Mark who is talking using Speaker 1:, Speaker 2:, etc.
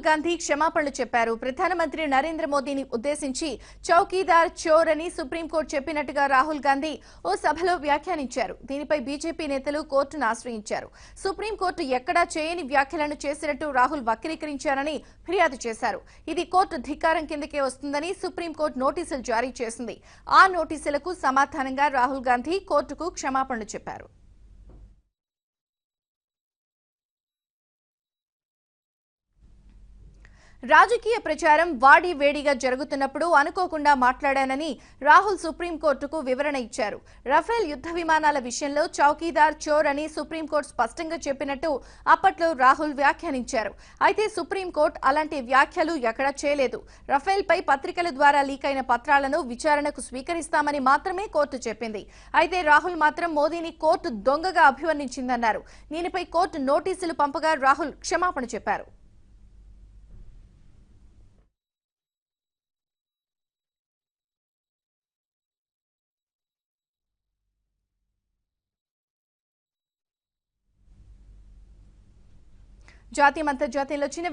Speaker 1: గాంధీ క్షమాపణలు చెప్పారు. ప్రధానమంత్రి నరేంద్ర మోదీని ఉద్దేశించి చౌకీదార్ చోర్ అని సుప్రీంకోర్టు చెప్పినట్టుగా రాహుల్ గాంధీ ఓ సభలో వ్యాఖ్యానించారు. దీనిపై బీజేపీ నేతలు కోర్టును ఆశ్రయించారు. సుప్రీంకోర్టు ఎక్కడా చేయని వ్యాఖ్యలను చేసినట్టు రాహుల్ వక్రీకరించారని ఫిర్యాదు చేశారు. ఇది కోర్టు ధిక్కారం కిందకే వస్తుందని సుప్రీంకోర్టు నోటీసులు జారీ చేసింది. ఆ నోటీసులకు సమాధానంగా రాహుల్ గాంధీ కోర్టుకు క్షమాపణలు చెప్పారు. రాజకీయ ప్రచారం వాడి వేడిగా జరుగుతున్నప్పుడు అనుకోకుండా మాట్లాడానని రాహుల్ సుప్రీంకోర్టుకు వివరణ ఇచ్చారు. రఫేల్ యుద్ధ విమానాల విషయంలో చౌకీదార్ చోర్ అని సుప్రీంకోర్టు స్పష్టంగా చెప్పినట్టు అప్పట్లో రాహుల్ వ్యాఖ్యానించారు. అయితే సుప్రీంకోర్టు అలాంటి వ్యాఖ్యలు ఎక్కడా చేయలేదు. రఫేల్ పై పత్రికల ద్వారా లీక్ అయిన పత్రాలను విచారణకు స్వీకరిస్తామని మాత్రమే కోర్టు చెప్పింది. అయితే రాహుల్ మాత్రం మోదీని కోర్టు దొంగగా అభివర్ణించిందన్నారు. దీనిపై కోర్టు నోటీసులు పంపగా రాహుల్ క్షమాపణ చెప్పారు. జాతీయ అంతర్జాతీయంలో చిన్న